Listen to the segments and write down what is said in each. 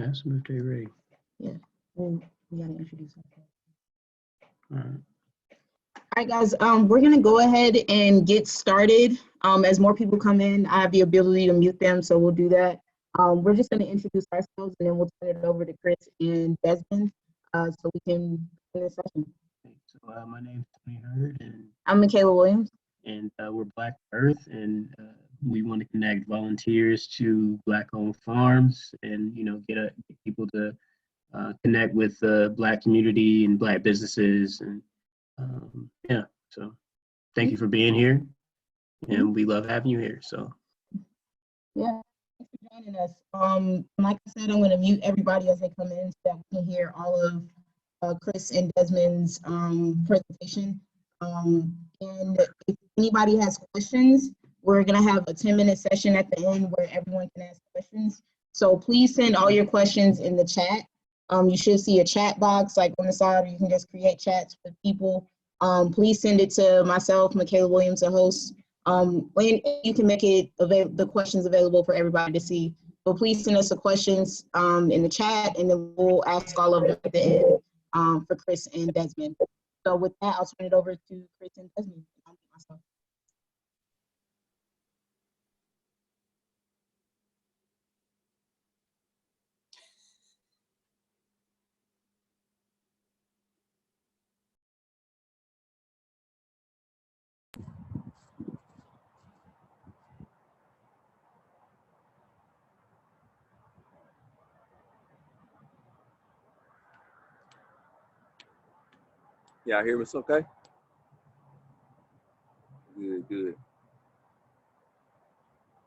That's if they're ready. Yeah, well, we gotta introduce ourselves. All right. All right, guys, we're gonna go ahead and get started. As more people come in, I have the ability to mute them, so we'll do that. We're just gonna introduce ourselves and then we'll turn it over to Chris and Desmond, so we can begin the session. Okay, so my name's Tony Hurd, and I'm Michaela Williams. we're Blacktooearth, and we want to connect volunteers to Black-owned farms, and get people to connect with the Black community and Black businesses, and yeah. So thank you for being here, and we love having you here. So yeah, thanks for joining us. Like I said, I'm going to mute everybody as they come in so that we can hear all of Chris and Desmond's presentation. And if anybody has questions, we're going to have a 10-minute session at the end where everyone can ask questions. So please send all your questions in the chat. You should see a chat box like on the side, or you can just create chats with people. Please send it to myself, Michaela Williams, the host. And you can make it the questions available for everybody to see. So please send us the questions in the chat, and then we'll ask all of them at the end for Chris and Desmond. So with that, I'll turn it over to Chris and Desmond. I'll mute myself. Y'all hear us okay? Good, good.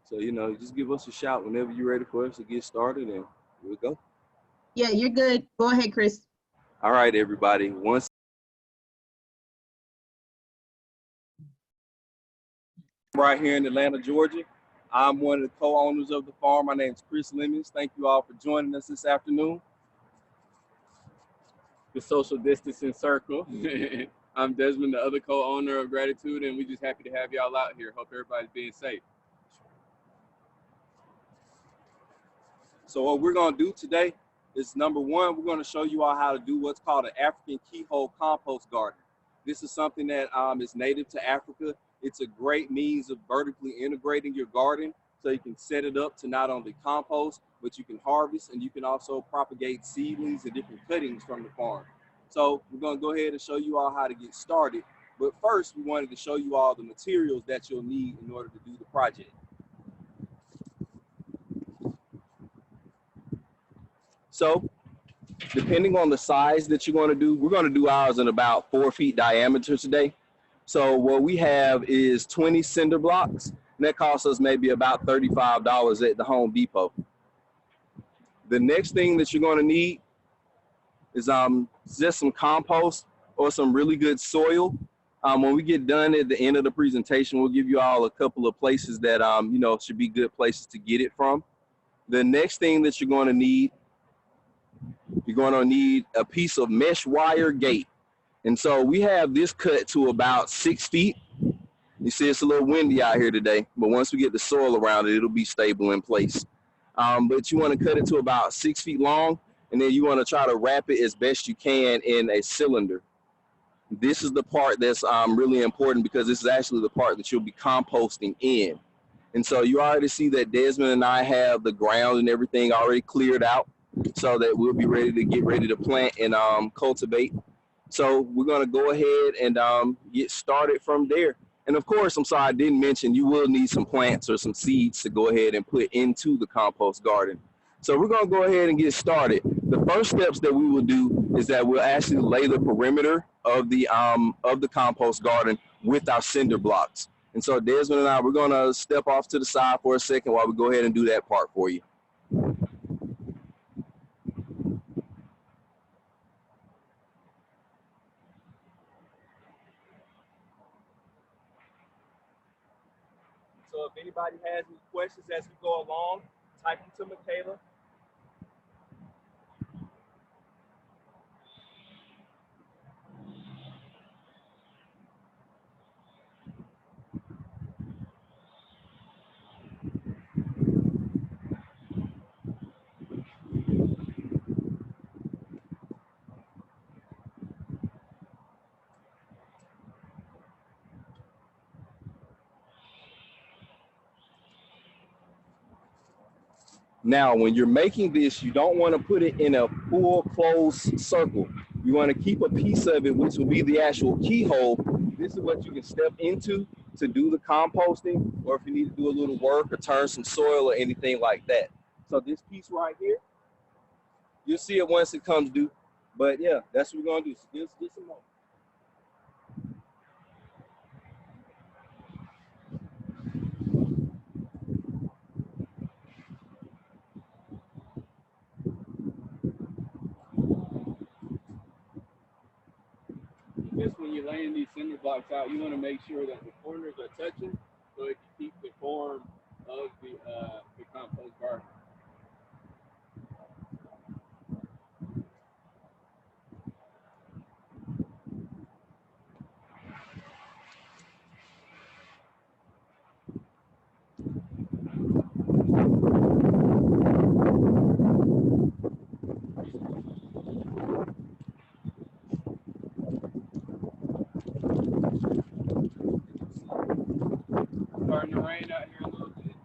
So, just give us a shout whenever you're ready for us to get started, and we'll go. Yeah, you're good. Go ahead, Chris. All right, everybody. Once right here in Atlanta, Georgia. I'm one of the co-owners of the farm. My name is Chris Lemons. Thank you all for joining us this afternoon. The social distancing circle. I'm Desmond, the other co-owner of Gratitude, and we're just happy to have y'all out here. Hope everybody's being safe. So what we're gonna do today is, number one, we're gonna show you all how to do what's called an African keyhole compost garden. This is something that is native to Africa. It's a great means of vertically integrating your garden, so you can set it up to not only compost, but you can harvest, and you can also propagate seedlings and different cuttings from the farm. So we're gonna go ahead and show you all how to get started. But first, we wanted to show you all the materials that you'll need in order to do the project. So depending on the size that you're gonna do, we're gonna do ours in about 4 feet diameter today. So what we have is 20 cinder blocks, and that costs us maybe about $35 at the Home Depot. The next thing that you're gonna need is just some compost or some really good soil. When we get done at the end of the presentation, we'll give you all a couple of places that should be good places to get it from. The next thing that you're gonna need, you're gonna need a piece of mesh wire gate. And so we have this cut to about 6 feet. You see it's a little windy out here today, but once we get the soil around it, it'll be stable in place. But you wanna cut it to about 6 feet long, and then you wanna try to wrap it as best you can in a cylinder. This is the part that's really important, because this is actually the part that you'll be composting in. And so you already see that Desmond and I have the ground and everything already cleared out, so that we'll be ready to get ready to plant and cultivate. So we're gonna go ahead and get started from there. And of course, I'm sorry, I didn't mention, you will need some plants or some seeds to go ahead and put into the compost garden. So we're gonna go ahead and get started. The first steps that we will do is that we'll actually lay the perimeter of the compost garden with our cinder blocks. And so Desmond and I, we're gonna step off to the side for a second while we go ahead and do that part for you. So if anybody has any questions as we go along, type them to Michaela. Now, when you're making this, you don't want to put it in a full closed circle. You want to keep a piece of it, which will be the actual keyhole. This is what you can step into to do the composting, or if you need to do a little work or turn some soil or anything like that. So this piece right here, you'll see it once it comes due. But yeah, that's what we're gonna do. So just a moment. Just when you're laying these cinder blocks out, you want to make sure that the corners are touching so it can keep the form of the compost garden. Starting to rain out here a little bit.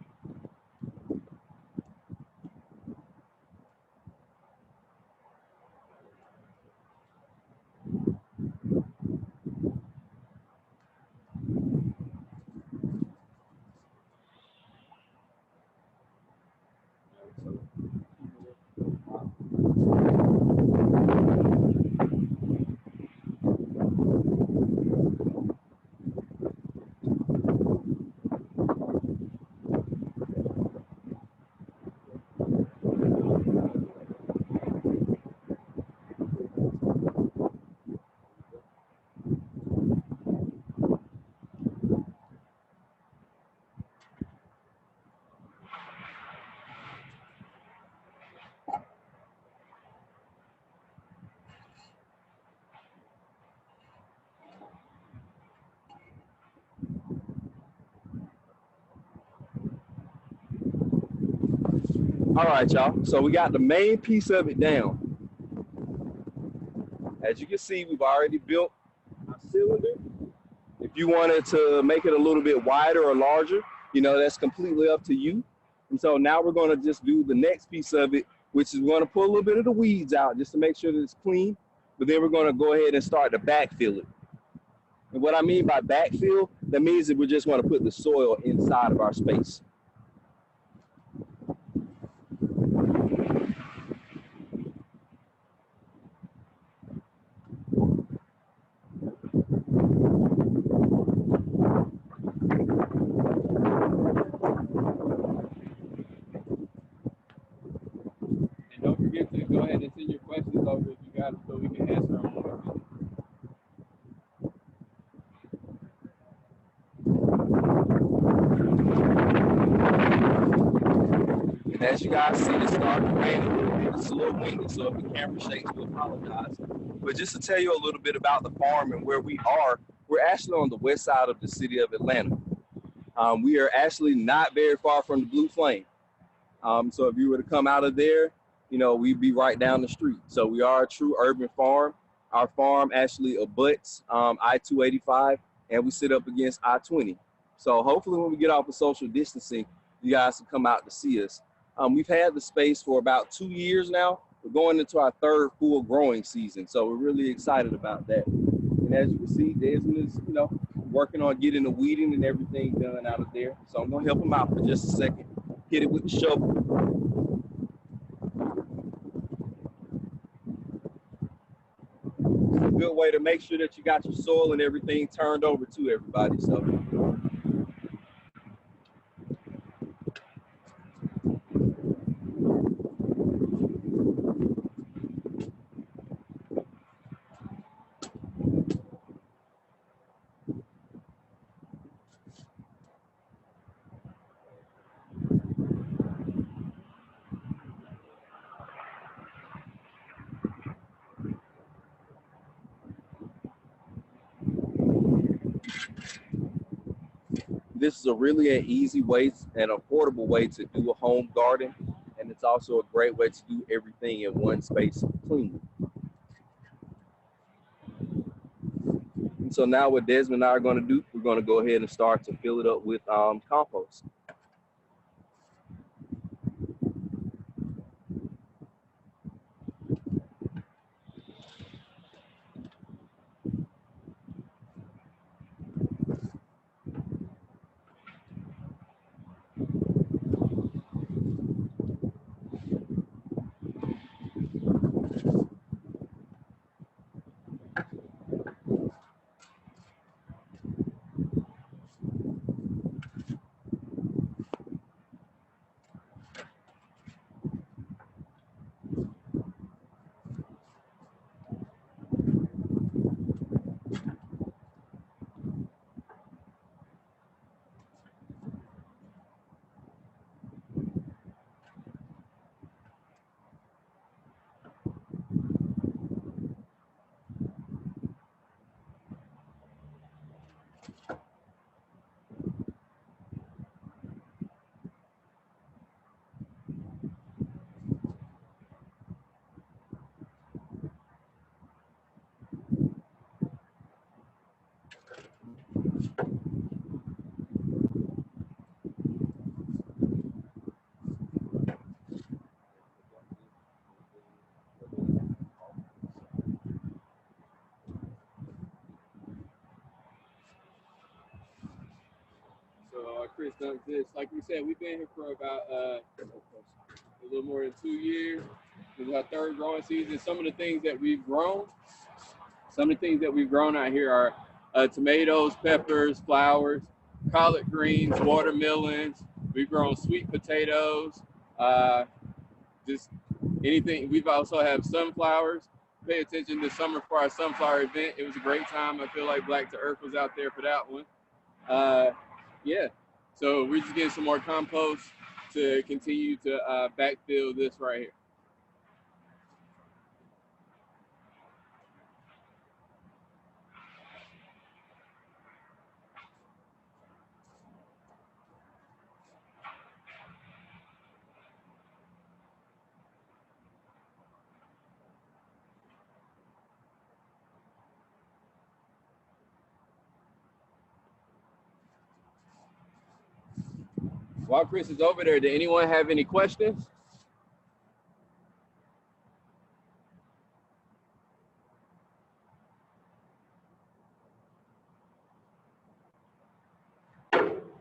All right, y'all. So we got the main piece of it down. As you can see, we've already built our cylinder. If you wanted to make it a little bit wider or larger, you know, that's completely up to you. And so now we're going to just do the next piece of it, which is we're going to pull a little bit of the weeds out just to make sure that it's clean. But then we're going to go ahead and start to backfill it. And what I mean by backfill, that means that we're just going to put the soil inside of our space. And don't forget to go ahead and send your questions over if you got them so we can answer them on the video. And as you guys see, it's starting to rain a little bit. It's a little windy, so if the camera shakes, we apologize. But just to tell you a little bit about the farm and where we are, we're actually on the west side of the city of Atlanta. We are actually not very far from the Blue Flame. So if you were to come out of there, you know, we'd be right down the street. So we are a true urban farm. Our farm actually abuts I-285, and we sit up against I-20. So hopefully when we get off of social distancing, you guys can come out to see us. We've had the space for about 2 years now. We're going into our third full growing season. So we're really excited about that. And as you can see, Desmond is, you know, working on getting the weeding and everything done out of there. So I'm gonna help him out for just a second. Hit it with the shovel. It's a good way to make sure that you got your soil and everything turned over to everybody. So. This is a really an easy way and affordable way to do a home garden, and it's also a great way to do everything in one space clean. And so now what Desmond and I are going to do, we're going to go ahead and start to fill it up with compost. Chris does this. Like we said, we've been here for about a little more than 2 years. This is our third growing season. Some of the things that we've grown out here are tomatoes, peppers, flowers, collard greens, watermelons. We've grown sweet potatoes, just anything. We've also have sunflowers. Pay attention this summer for our sunflower event. It was a great time. I feel like Blacktooearth was out there for that one. Yeah, so we're just getting some more compost to continue to backfill this right here. While Chris is over there, did anyone have any questions?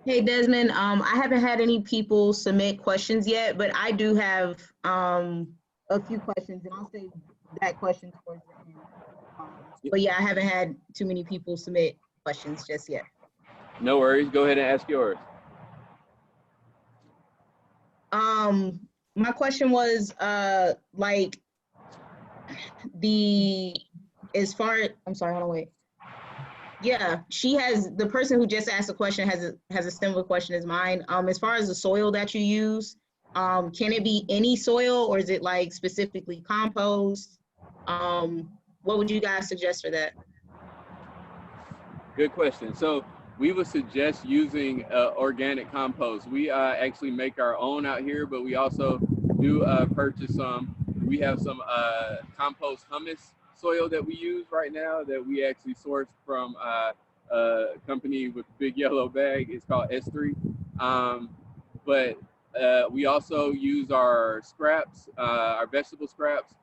Hey Desmond, I haven't had any people submit questions yet, but I do have a few questions, and I'll save that question towards the end. But yeah, I haven't had too many people submit questions just yet. No worries. Go ahead and ask yours. My question was like I'm sorry, hold on, wait. Yeah, the person who just asked the question has a similar question as mine. As far as the soil that you use, can it be any soil, or is it like specifically compost? What would you guys suggest for that? Good question. So we would suggest using organic compost. We actually make our own out here, but we also do purchase some. We have some compost humus soil that we use right now that we actually sourced from a company with a big yellow bag. It's called S3. But we also use our scraps, our vegetable scraps,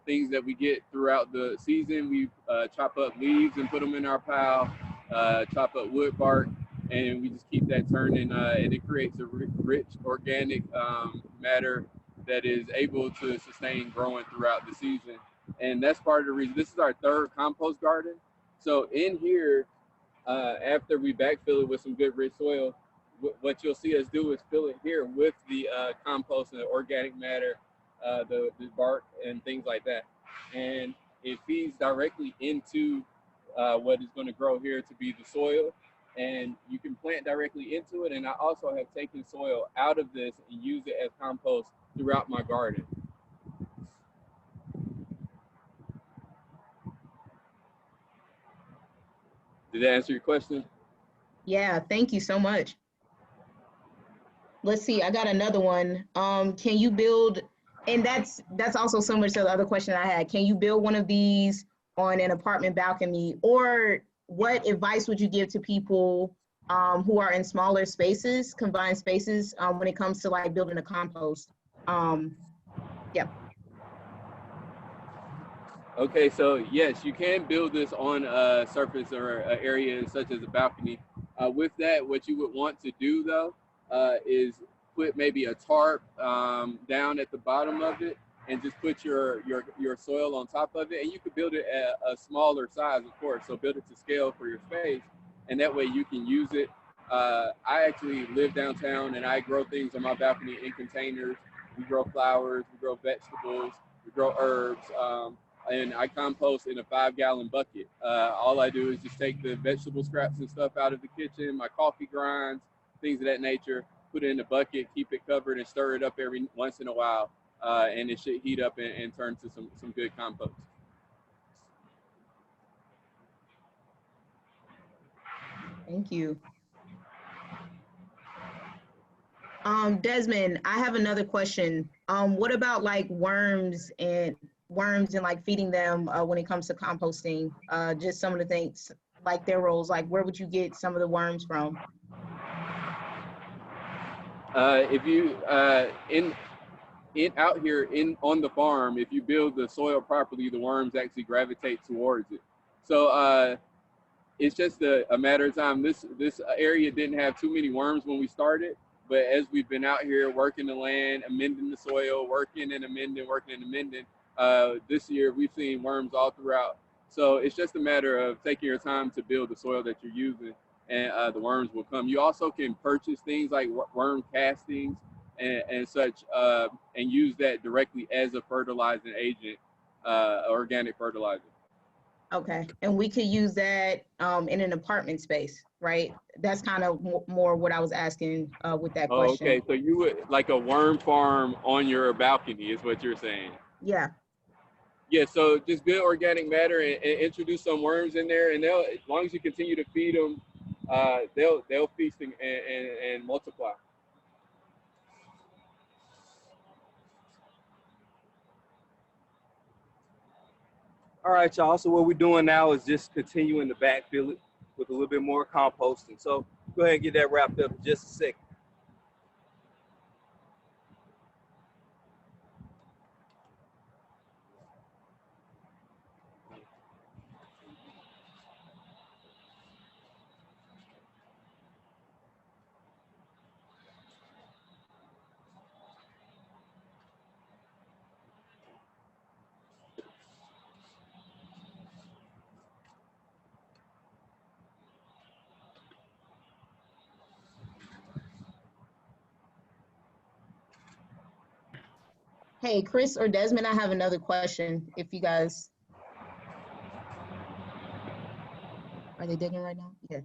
things that we get throughout the season. We chop up leaves and put them in our pile, chop up wood bark, and we just keep that turning, and it creates a rich organic matter that is able to sustain growing throughout the season. And that's part of the reason. This is our third compost garden. So in here, after we backfill it with some good rich soil, what you'll see us do is fill it here with the compost and the organic matter, the bark and things like that. And it feeds directly into what is going to grow here to be the soil. And you can plant directly into it. And I also have taken soil out of this and used it as compost throughout my garden. Did that answer your question? Yeah, thank you so much. Let's see, I got another one. Can you build, and that's also similar to the other question I had. Can you build one of these on an apartment balcony? Or what advice would you give to people who are in smaller spaces, confined spaces, when it comes to like building a compost? Yeah. Okay, so yes, you can build this on a surface or an area such as a balcony. With that, what you would want to do though is put maybe a tarp down at the bottom of it, and just put your soil on top of it. And you could build it at a smaller size, of course. So build it to scale for your space, and that way you can use it. I actually live downtown, and I grow things on my balcony in containers. We grow flowers, we grow vegetables, we grow herbs. And I compost in a 5-gallon bucket. All I do is just take the vegetable scraps and stuff out of the kitchen, my coffee grinds, things of that nature, put it in the bucket, keep it covered, and stir it up every once in a while. And it should heat up and turn to some good compost. Thank you. Desmond, I have another question. What about like worms and like feeding them when it comes to composting? Just some of the things, like their roles, like where would you get some of the worms from? If you out here on the farm, if you build the soil properly, the worms actually gravitate towards it. So it's just a matter of time. This area didn't have too many worms when we started, but as we've been out here working the land, amending the soil, working and amending, this year we've seen worms all throughout. So it's just a matter of taking your time to build the soil that you're using, and the worms will come. You also can purchase things like worm castings and such, and use that directly as a fertilizing agent, organic fertilizer. Okay, and we could use that in an apartment space, right? That's kind of more what I was asking with that Oh, question. okay. So you would like a worm farm on your balcony is what you're saying. Yeah. Yeah, so just good organic matter and introduce some worms in there, and they'll, as long as you continue to feed them, they'll feast and multiply. All right, y'all. So what we're doing now is just continuing to backfill it with a little bit more composting. So go ahead and get that wrapped up in just a second. Hey, Chris or Desmond, I have another question. If you guys, are they digging right now? Yeah.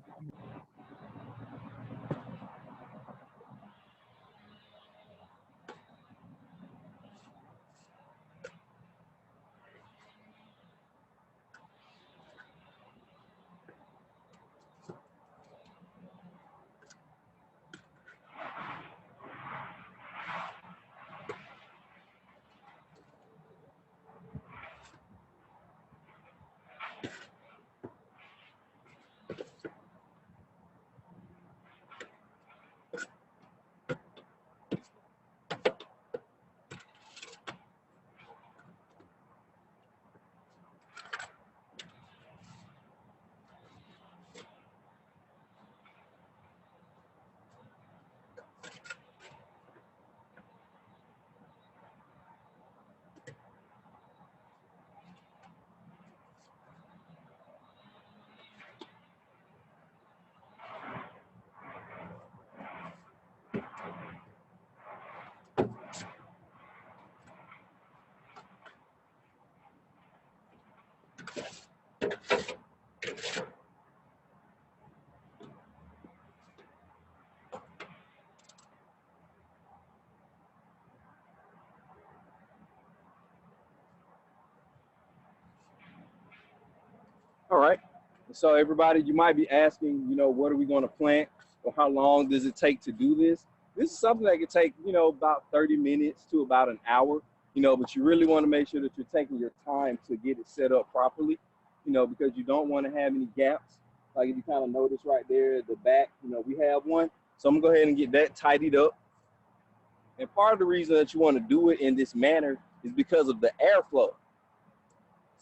All right. So everybody, you might be asking, what are we going to plant or how long does it take to do this? This is something that could take, about 30 minutes to about an hour, but you really want to make sure that you're taking your time to get it set up properly, because you don't want to have any gaps. Like if you kind of notice right there at the back, we have one. So I'm gonna go ahead and get that tidied up. And part of the reason that you want to do it in this manner is because of the airflow.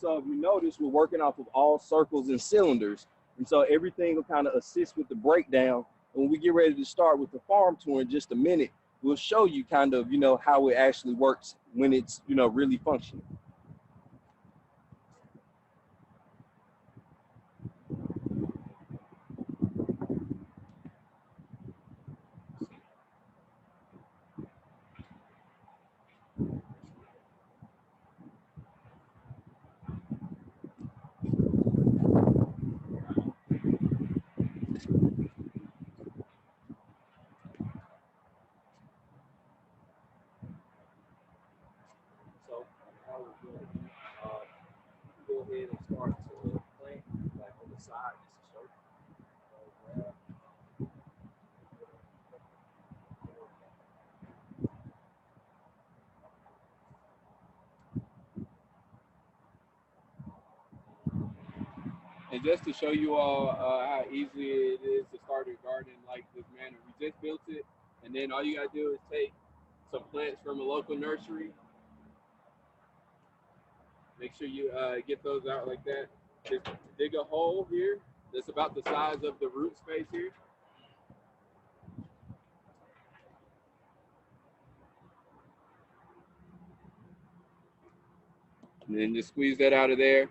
So if you notice, we're working off of all circles and cylinders. And so everything will kind of assist with the breakdown. And when we get ready to start with the farm tour in just a minute, we'll show you kind of, how it actually works when it's, really functioning. So how we're doing, go ahead and start to plant like on the side, just to show you. And just to show you all how easy it is to start a garden like this manner, we just built it, and then all you gotta do is take some plants from a local nursery. Make sure you get those out like that. Just dig a hole here that's about the size of the root space here. And then just squeeze that out of there.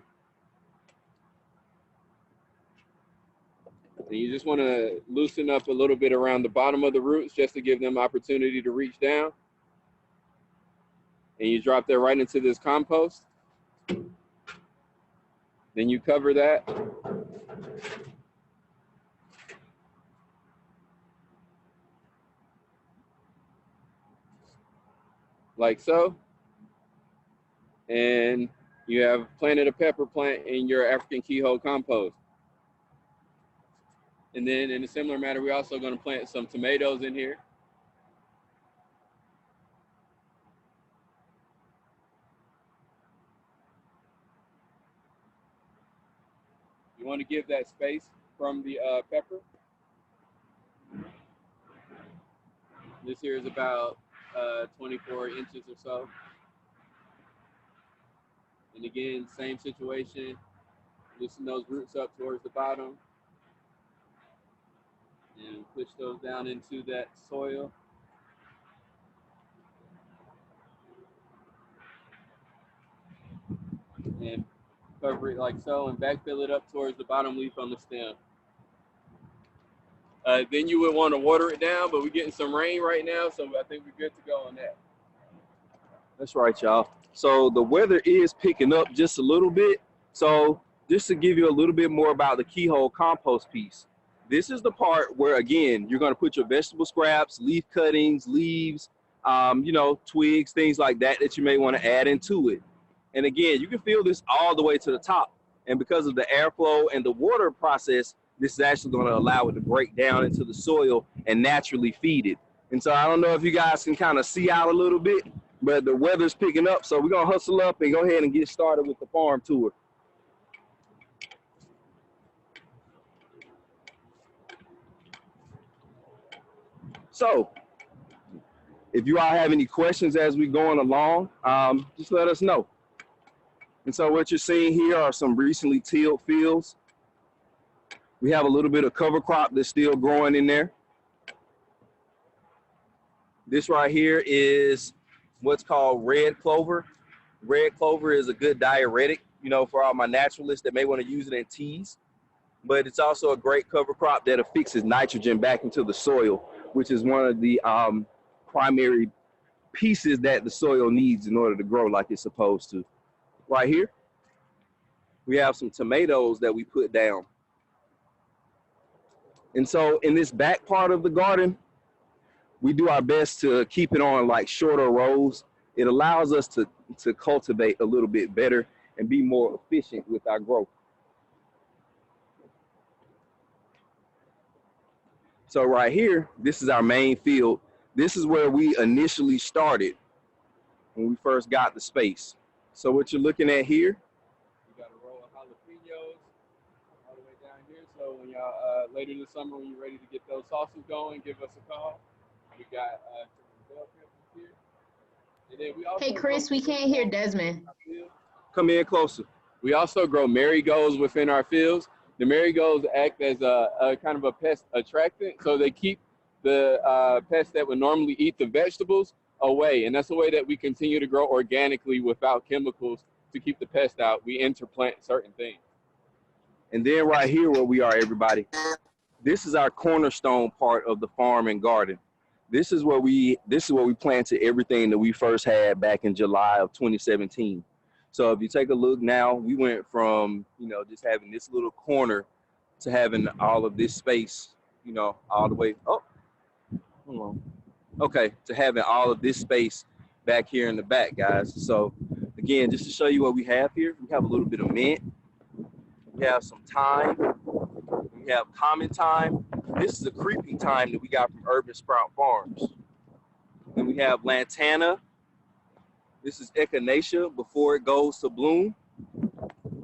And you just want to loosen up a little bit around the bottom of the roots just to give them opportunity to reach down. And you drop that right into this compost. Then you cover that. Like so. And you have planted a pepper plant in your African keyhole compost. And then in a similar manner, we're also going to plant some tomatoes in here. You want to give that space from the pepper. This here is about 24 inches or so. And again, same situation. Loosen those roots up towards the bottom. And push those down into that soil. And cover it like so and backfill it up towards the bottom leaf on the stem. Then you would want to water it down, but we're getting some rain right now, so I think we're good to go on that. That's right, y'all. So the weather is picking up just a little bit. So just to give you a little bit more about the keyhole compost piece, this is the part where, again, you're going to put your vegetable scraps, leaf cuttings, leaves, you know, twigs, things like that that you may want to add into it. And again, you can fill this all the way to the top. And because of the airflow and the water process, this is actually going to allow it to break down into the soil and naturally feed it. And so I don't know if you guys can kind of see out a little bit, but the weather's picking up. So we're going to hustle up and go ahead and get started with the farm tour. So if you all have any questions as we're going along, just let us know. And so what you're seeing here are some recently tilled fields. We have a little bit of cover crop that's still growing in there. This right here is what's called red clover. Red clover is a good diuretic, you know, for all my naturalists that may want to use it in teas. But it's also a great cover crop that affixes nitrogen back into the soil, which is one of the primary pieces that the soil needs in order to grow like it's supposed to. Right here, we have some tomatoes that we put down. And so in this back part of the garden, we do our best to keep it on like shorter rows. It allows us to cultivate a little bit better and be more efficient with our growth. So right here, this is our main field. This is where we initially started when we first got the space. So what you're looking at here, We got a row of jalapenos all the way down here. So when y'all later this summer, when you're ready to get those sauces going, give us a call. We got some bell peppers here. And then we also Hey, Chris, we can't hear Desmond. come in closer. We also grow marigolds within our fields. The marigolds act as a kind of a pest attractant, so they keep the pests that would normally eat the vegetables away. And that's the way that we continue to grow organically without chemicals to keep the pest out. We interplant certain things. And then right here where we are, everybody, this is our cornerstone part of the farm and garden. This is where we planted everything that we first had back in July of 2017. So if you take a look now, we went from, you know, just having this little corner to having all of this space, you know, all the way, oh, hold on. Okay, to having all of this space back here in the back, guys. So again, just to show you what we have here, we have a little bit of mint. We have some thyme. We have common thyme. This is a creeping thyme that we got from Urban Sprout Farms. Then we have lantana. This is echinacea before it goes to bloom.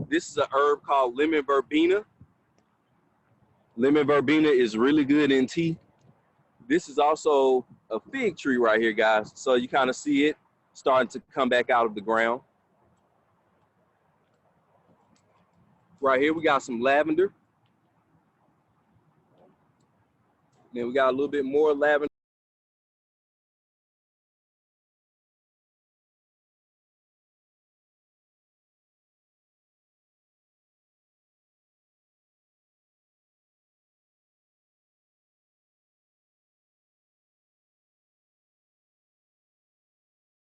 This is a herb called lemon verbena. Lemon verbena is really good in tea. This is also a fig tree right here, guys. So you kind of see it starting to come back out of the ground. Right here, we got some lavender. Then we got a little bit more lavender.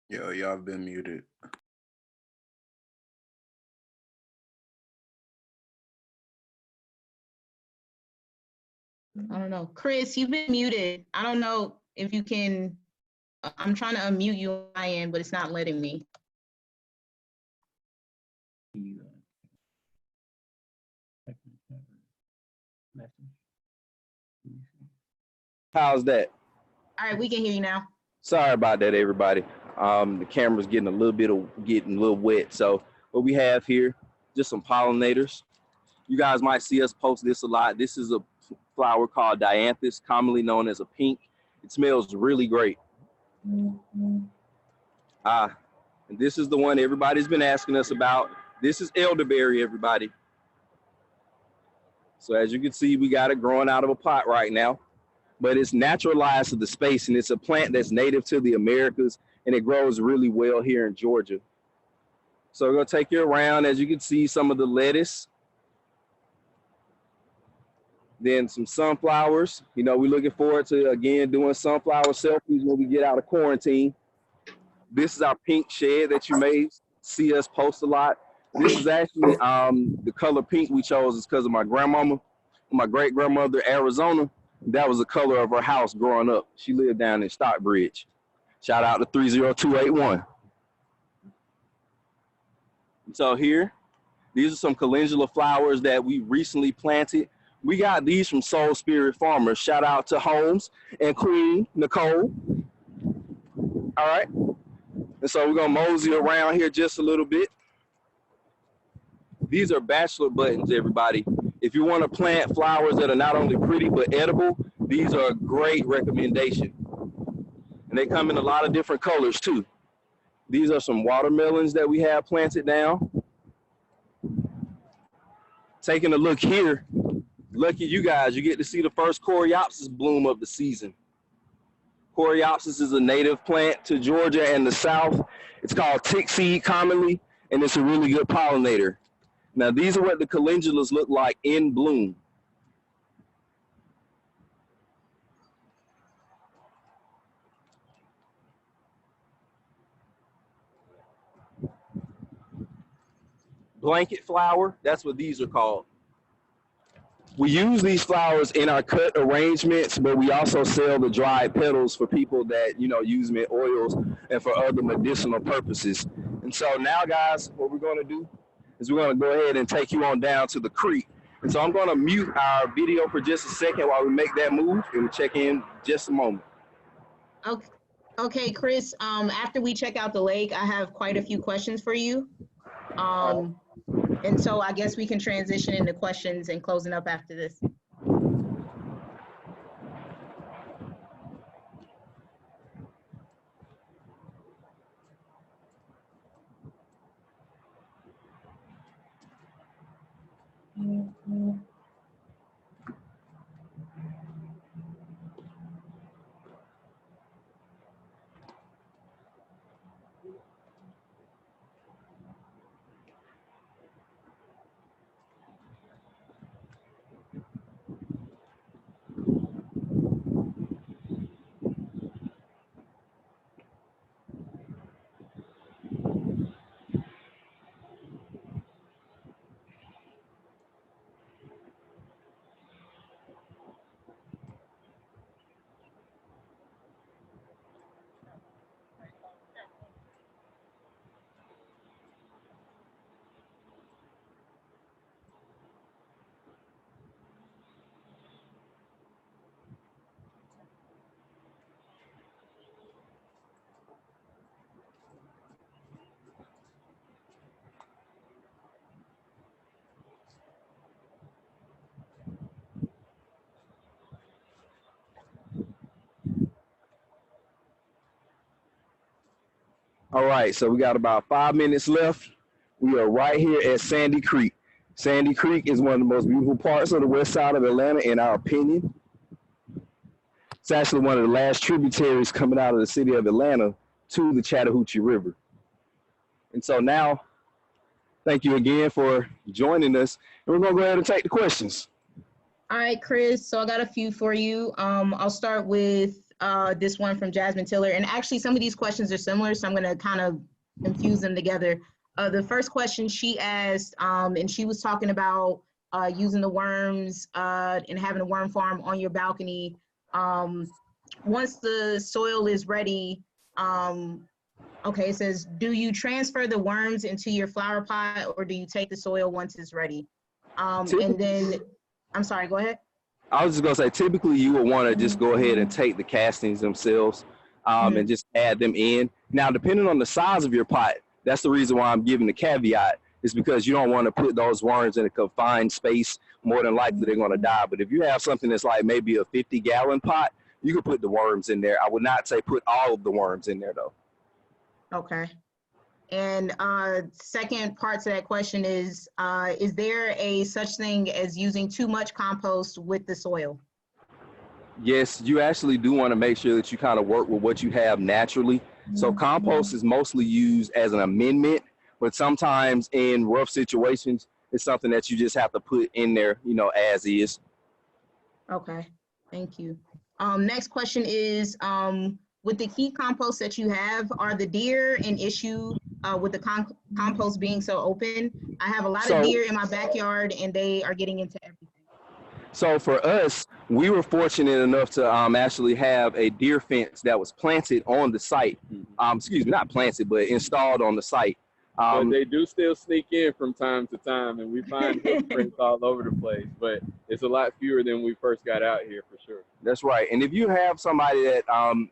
Yo, y'all been muted. I don't know. Chris, you've been muted. I don't know if you can, I'm trying to unmute you on my end, but it's not letting me. How's that? All right, we can hear you now. Sorry about that, everybody. The camera's getting a little wet. So what we have here, just some pollinators. You guys might see us post this a lot. This is a flower called dianthus, commonly known as a pink. It smells really great. And this is the one everybody's been asking us about. This is elderberry, everybody. So as you can see, we got it growing out of a pot right now, but it's naturalized to the space, and it's a plant that's native to the Americas, and it grows really well here in Georgia. So we're gonna take you around. As you can see, some of the lettuce, then some sunflowers. You know, we're looking forward to, again, doing sunflower selfies when we get out of quarantine. This is our pink shed that you may see us post a lot. This is actually the color pink we chose is because of my grandmama, my great grandmother, Arizona. That was the color of her house growing up. She lived down in Stockbridge. Shout out to 30281. So here, these are some calendula flowers that we recently planted. We got these from Soul Spirit Farmers. Shout out to Holmes and Queen Nicole. All right. And so we're gonna mosey around here just a little bit. These are bachelor buttons, everybody. If you want to plant flowers that are not only pretty but edible, these are a great recommendation. And they come in a lot of different colors too. These are some watermelons that we have planted down. Taking a look here, lucky you guys, you get to see the first coreopsis bloom of the season. Coreopsis is a native plant to Georgia and the South. It's called tick seed commonly, and it's a really good pollinator. Now, these are what the calendulas look like in bloom. Blanket flower, that's what these are called. We use these flowers in our cut arrangements, but we also sell the dried petals for people that, you know, use them in oils and for other medicinal purposes. And so now, guys, what we're going to do is we're going to go ahead and take you on down to the creek. And so I'm going to mute our video for just a second while we make that move, and we'll check in just a moment. Okay, Chris, after we check out the lake, I have quite a few questions for you. And so I guess we can transition into questions and closing up after this. All right, so we got about 5 minutes left. We are right here at Sandy Creek. Sandy Creek is one of the most beautiful parts of the west side of Atlanta, in our opinion. It's actually one of the last tributaries coming out of the city of Atlanta to the Chattahoochee River. And so now, thank you again for joining us. And we're gonna go ahead and take the questions. All right, Chris, so I got a few for you. I'll start with this one from Jasmine Tiller. And actually, some of these questions are similar, so I'm going to kind of infuse them together. The first question she asked, and she was talking about using the worms and having a worm farm on your balcony. Once the soil is ready, okay, it says, do you transfer the worms into your flower pot, or do you take the soil once it's ready? And then, I'm sorry, go ahead. I was just gonna say, typically you would want to just go ahead and take the castings themselves and just add them in. Now, depending on the size of your pot, that's the reason why I'm giving the caveat, is because you don't want to put those worms in a confined space. More than likely they're gonna die. But if you have something that's like maybe a 50-gallon pot, you can put the worms in there. I would not say put all of the worms in there though. Okay. And second part to that question is there a such thing as using too much compost with the soil? Yes, you actually do want to make sure that you kind of work with what you have naturally. So compost is mostly used as an amendment, but sometimes in rough situations, it's something that you just have to put in there, you know, as is. Okay, thank you. Next question is, with the key compost that you have, are the deer an issue with the compost being so open? I have a lot of deer in my backyard and they are getting into everything. So for us, we were fortunate enough to actually have a deer fence that was planted on the site. Excuse me, not planted, but installed on the site. But they do still sneak in from time to time, and we find footprints all over the place, but it's a lot fewer than we first got out here for sure. That's right. And if you have somebody that,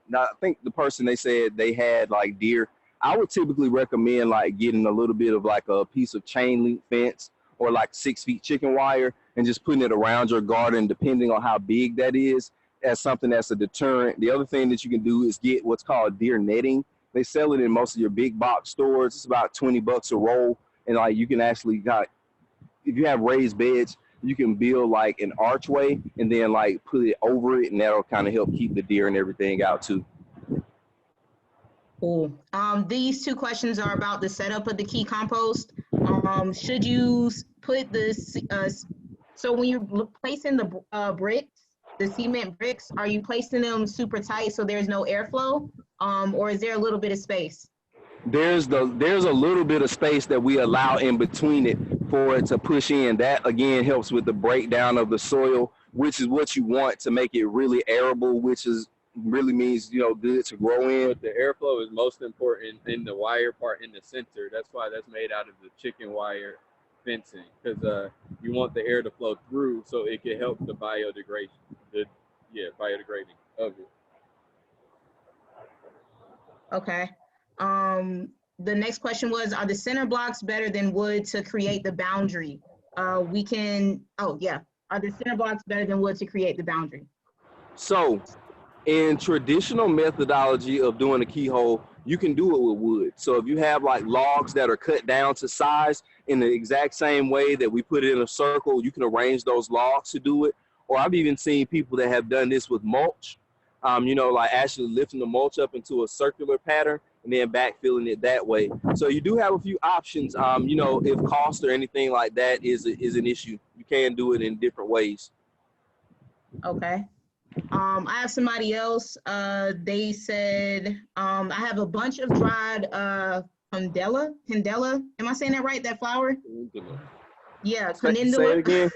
now I think the person they said they had like deer, I would typically recommend like getting a little bit of like a piece of chain link fence or like 6 feet chicken wire and just putting it around your garden, depending on how big that is, as something that's a deterrent. The other thing that you can do is get what's called deer netting. They sell it in most of your big box stores. It's about 20 bucks a roll. And like you can actually if you have raised beds, you can build like an archway and then like put it over it, and that'll kind of help keep the deer and everything out too. Cool. These two questions are about the setup of the key compost. Should you put this, so when you're placing the bricks, the cement bricks, are you placing them super tight so there's no airflow? Or is there a little bit of space? There's a little bit of space that we allow in between it for it to push in. That again helps with the breakdown of the soil, which is what you want to make it really arable, which is really means, you know, good to grow in. But the airflow is most important in the wire part in the center. That's why that's made out of the chicken wire fencing, because you want the air to flow through so it can help the biodegrading of it. Okay. The next question was, are the center blocks better than wood to create the boundary? Are the center blocks better than wood to create the boundary? So in traditional methodology of doing a keyhole, you can do it with wood. So if you have like logs that are cut down to size in the exact same way that we put it in a circle, you can arrange those logs to do it. Or I've even seen people that have done this with mulch, you know, like actually lifting the mulch up into a circular pattern and then backfilling it that way. So you do have a few options. You know, if cost or anything like that is an issue, you can do it in different ways. Okay. I have somebody else. They said, I have a bunch of dried candela. Am I saying that right? That flower? Yeah, Say it again.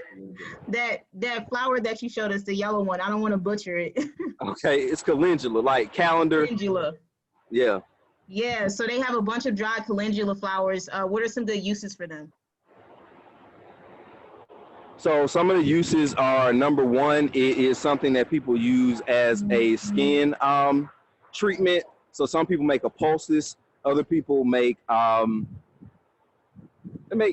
That flower that you showed us, the yellow one. I don't want to butcher it. Okay, it's calendula, like calendar. Calendula. Yeah. Yeah, so they have a bunch of dried calendula flowers. What are some good uses for them? So some of the uses are, number one, it is something that people use as a skin treatment. So some people make a poultice, other people make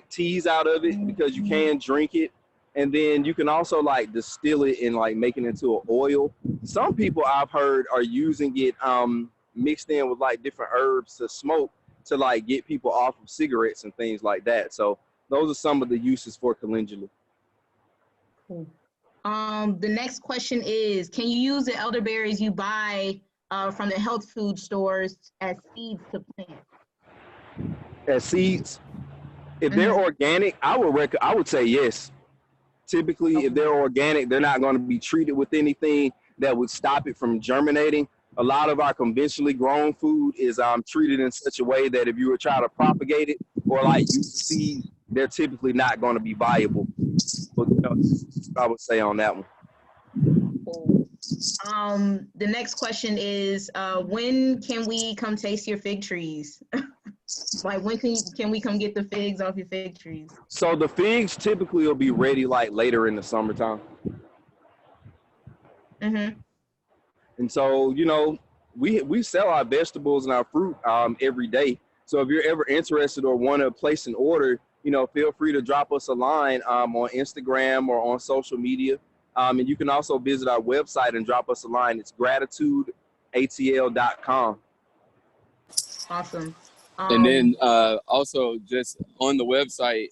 teas out of it because you can drink it. And then you can also like distill it and like make it into an oil. Some people I've heard are using it mixed in with like different herbs to smoke to like get people off of cigarettes and things like that. So those are some of the uses for calendula. Cool. The next question is, can you use the elderberries you buy from the health food stores as seeds to plant? As seeds, if they're organic, I would say yes. Typically, if they're organic, they're not going to be treated with anything that would stop it from germinating. A lot of our conventionally grown food is treated in such a way that if you were trying to propagate it or like use the seed, they're typically not going to be viable. But I would say on that one. The next question is, when can we come taste your fig trees? Like, when can we come get the figs off your fig trees? So the figs typically will be ready like later in the summertime. And so, we sell our vegetables and our fruit every day. So if you're ever interested or want to place an order, feel free to drop us a line on Instagram or on social media. And you can also visit our website and drop us a line. It's gratitudeatl.com. Awesome. And then also just on the website,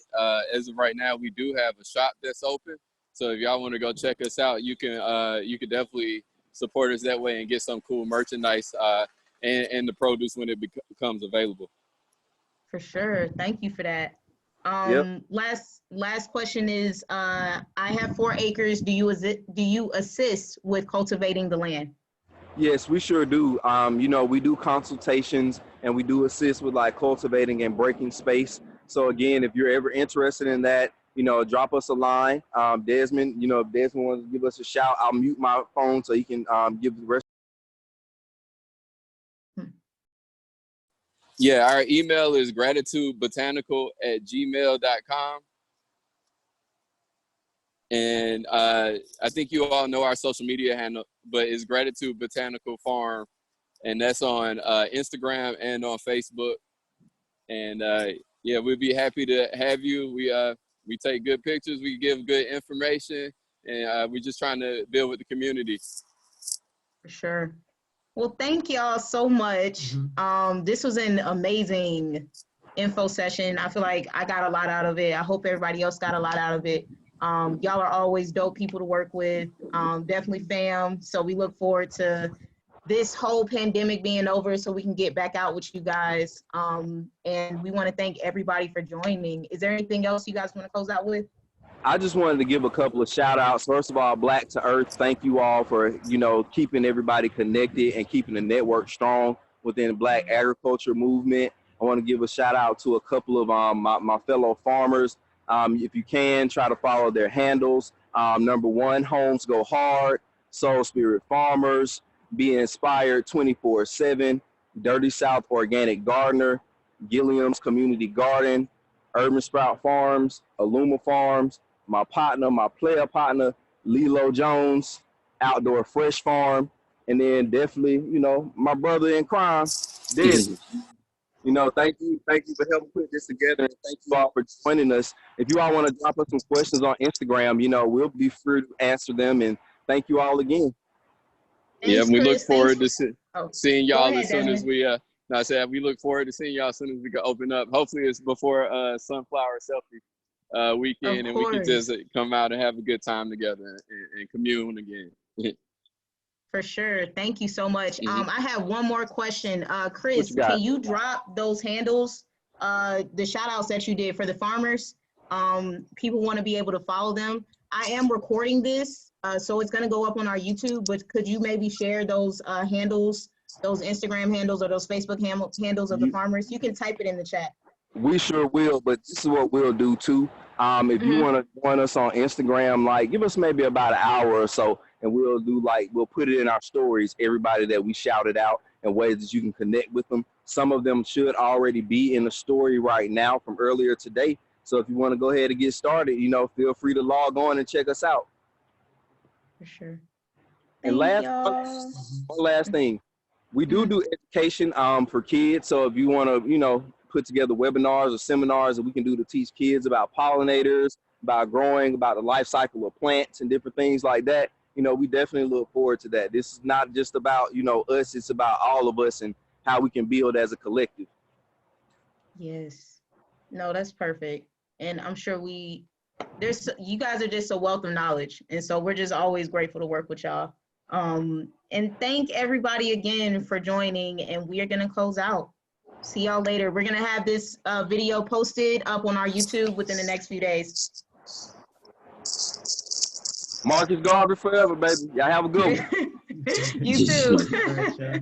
as of right now, we do have a shop that's open. So if y'all want to go check us out, you can definitely support us that way and get some cool merchandise and the produce when it becomes available. For sure. Thank you for that. Yep. Last question is, I have 4 acres. Do you assist with cultivating the land? Yes, we sure do. We do consultations and we do assist with like cultivating and breaking space. So again, if you're ever interested in that, drop us a line. Desmond, if Desmond wants to give us a shout, I'll mute my phone so he can give the rest. Yeah, our email is gratitudebotanical@gmail.com. And I think you all know our social media handle, but it's Gratitude Botanical Farm. And that's on Instagram and on Facebook. And yeah, we'd be happy to have you. We take good pictures, we give good information, and we're just trying to build with the community. For sure. Well, thank y'all so much. This was an amazing info session. I feel like I got a lot out of it. I hope everybody else got a lot out of it. Y'all are always dope people to work with. Definitely fam. So we look forward to this whole pandemic being over so we can get back out with you guys. And we want to thank everybody for joining. Is there anything else you guys want to close out with? I just wanted to give a couple of shout outs. First of all, Blacktooearth, thank you all for, keeping everybody connected and keeping the network strong within the Black agriculture movement. I want to give a shout out to a couple of my fellow farmers. If you can, try to follow their handles. Number 1, Homes Go Hard, Soul Spirit Farmers, Be Inspired 24/7, Dirty South Organic Gardener, Gilliam's Community Garden, Urban Sprout Farms, Aluma Farms, my player partner, Lilo Jones, Outdoor Fresh Farm, and then definitely, my brother in crime, Desmond. Thank you for helping put this together, and thank you all for joining us. If you all want to drop us some questions on Instagram, we'll be sure to answer them, and thank you all again. Thanks, Yeah, we Chris. look forward to seeing y'all ahead, as soon as Desmond. we look forward to seeing y'all as soon as we can open up. Hopefully it's before Sunflower Selfie weekend, and we can just come out and have a good time together and commune again. For sure. Thank you so much. I have one more question. Chris, can you drop those handles, the shout outs that you did for the farmers? People want to be able to follow them. I am recording this, so it's going to go up on our YouTube, but could you maybe share those handles, those Instagram handles or those Facebook handles of the farmers? You can type it in the chat. We sure will, but this is what we'll do too. If you want to join us on Instagram, give us maybe about an hour or so, and we'll put it in our stories, everybody that we shouted out, and ways that you can connect with them. Some of them should already be in the story right now from earlier today. So if you want to go ahead and get started, feel free to log on and check us out. For sure. And one last thing, we do education for kids. So if you want to, put together webinars or seminars that we can do to teach kids about pollinators, about growing, about the life cycle of plants and different things like that, we definitely look forward to that. This is not just about, us, it's about all of us and how we can build as a collective. Yes. No, that's perfect. And I'm sure we you guys are just a wealth of knowledge, and so we're just always grateful to work with y'all. And thank everybody again for joining, and we are gonna close out. See y'all later. We're gonna have this video posted up on our YouTube within the next few days. Marcus Garvey forever, baby. Y'all have a good one. You too. All right, y'all.